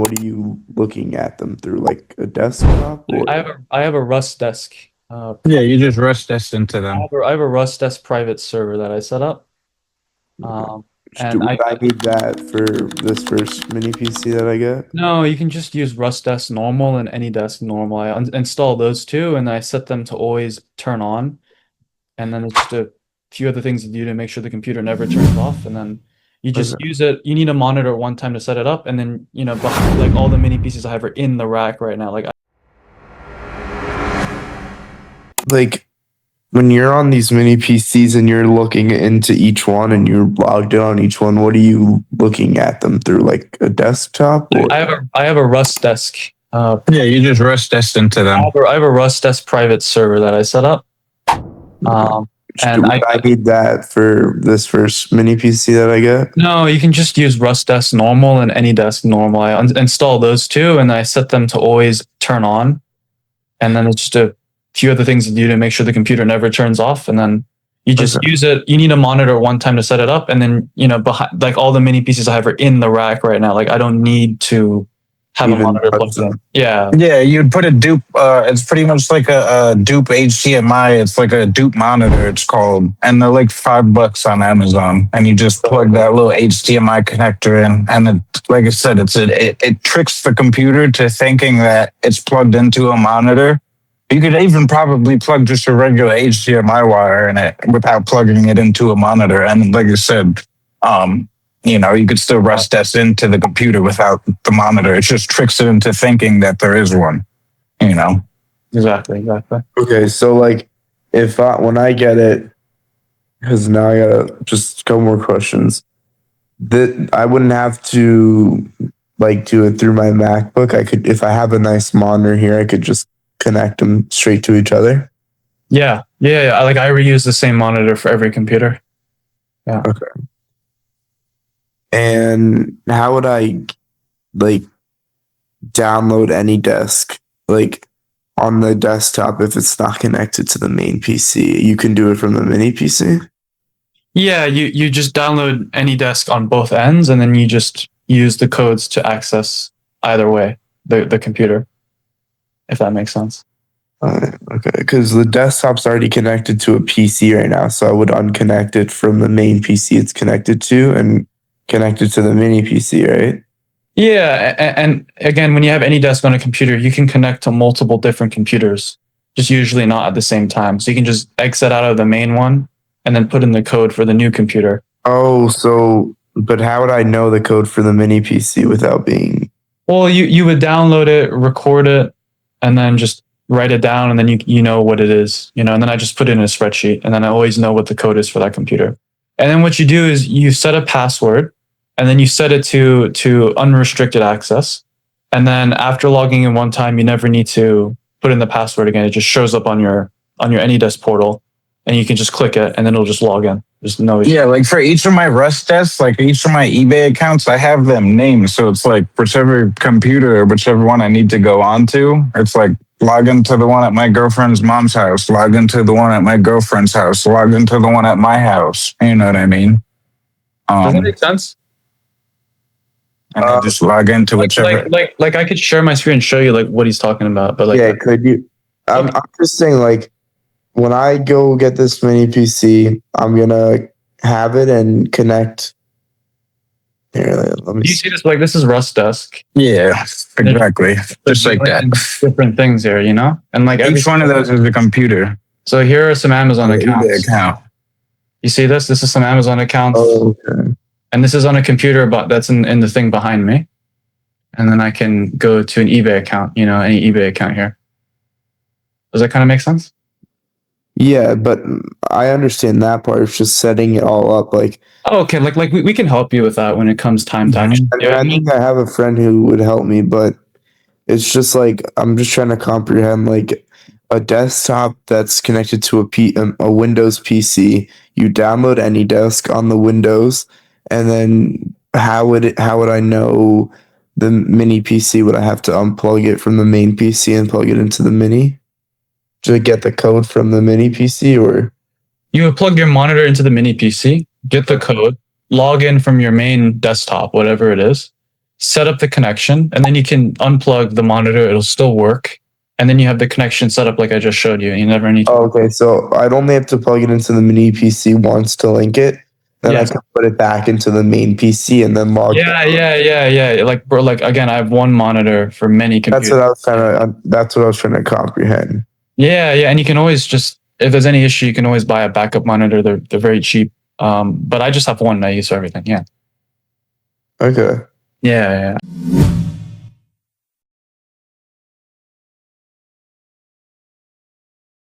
What are you looking at them through, like a desktop? Or I have a RustDesk. Yeah, you just RustDesk into I them. have I have a RustDesk private server that I set up. Um, and would I need that for this first mini PC that I get? no, you can just use RustDesk normal and AnyDesk normal. I install those two, and I set them to always turn on. And then it's just a few other things to do to make sure the computer never turns off. And then you just Okay. use it. You need a monitor one time to set it up, and then behind, like all the mini pieces I have are in the rack right now. Like when you're on these mini PCs and you're looking into each one and you're logged in on each one, what are you looking at them through, like a desktop? Or I have a RustDesk. Yeah, you just RustDesk into them. I have a RustDesk private server that I set up. And would I need that for this first mini PC that I get? No, you can just use RustDesk normal and AnyDesk normal. I install those two, and I set them to always turn on. And then it's just a few other things to do to make sure the computer never turns off. And then you just use it. You need a monitor one time to set it up, and then behind, like all the mini pieces I have are in the rack right now. Like I don't need to have a monitor plugged in. Yeah. Yeah, you'd put a dupe. It's pretty much like a dupe HDMI. It's like a dupe monitor, it's called. And they're like $5 on Amazon. And you just plug that little HDMI connector in. And like I said, it tricks the computer to thinking that it's plugged into a monitor. You could even probably plug just a regular HDMI wire in it without plugging it into a monitor. And like I said, you could still RustDesk into the computer without the monitor. It just tricks it into thinking that there is one, Exactly. Okay, so like when I get it, because now I gotta just a couple more questions. That I wouldn't have to like do it through my MacBook. I could, if I have a nice monitor here, I could just connect them straight to each other. Yeah. Like I reuse the same monitor for every computer. Yeah. Okay. And how would I like download AnyDesk like on the desktop if it's not connected to the main PC? You can do it from the mini PC? Yeah, you just download AnyDesk on both ends, and then you just use the codes to access either way the computer, if that makes sense. Okay, because the desktop's already connected to a PC right now, so I would unconnect it from the main PC it's connected to and connect it to the mini PC, right? Yeah, and again, when you have AnyDesk on a computer, you can connect to multiple different computers, just usually not at the same time. So you can just exit out of the main one and then put in the code for the new computer. Oh, but how would I know the code for the mini PC without being... Well, you would download it, record it, and then just write it down, and then you know what it is, and then I just put it in a spreadsheet, and then I always know what the code is for that computer. And then what you do is you set a password, and then you set it to unrestricted access. And then after logging in one time, you never need to put in the password again. It just shows up on your AnyDesk portal, and you can just click it, and then it'll just log in. There's no issue. Yeah, like for each of my RustDesks, like each of my eBay accounts, I have them named. So it's like whichever computer or whichever one I need to go on to, it's like log into the one at my girlfriend's mom's house, log into the one at my girlfriend's house, log into the one at my house. You know what I mean? Does that make sense? And I just log into whichever. Like I could share my screen and show you like what he's talking about, but like yeah, could you? I'm just saying, like, when I go get this mini PC, I'm gonna have it and connect. Here, let me you see this? Like this is RustDesk. Yeah, exactly. Just like that. Different things here, and like each one of those is a computer. So here are some Amazon accounts. You see this? This is some Amazon accounts. Oh, okay. And this is on a computer, but that's in the thing behind me. And then I can go to an eBay account, any eBay account here. Does that kind of make sense? Yeah, but I understand that part. It's just setting it all up. Like, oh, okay. Like we can help you with that when it comes time to action. I think I have a friend who would help me, but it's just like I'm just trying to comprehend like a desktop that's connected to a Windows PC. You download AnyDesk on the Windows, and then how would I know the mini PC? Would I have to unplug it from the main PC and plug it into the mini to get the code from the mini PC? Or you would plug your monitor into the mini PC, get the code, log in from your main desktop, whatever it is, set up the connection, and then you can unplug the monitor. It'll still work. And then you have the connection set up like I just showed you. And you never need to. Oh, okay, so I'd only have to plug it into the mini PC once to link it. Then I can put it back into the main PC and then log. Yeah. Like, bro, like again, I have one monitor for many computers. That's what I was trying to comprehend. Yeah. And you can always just, if there's any issue, you can always buy a backup monitor. They're very cheap. But I just have one. I use for everything. Yeah. Okay. Yeah.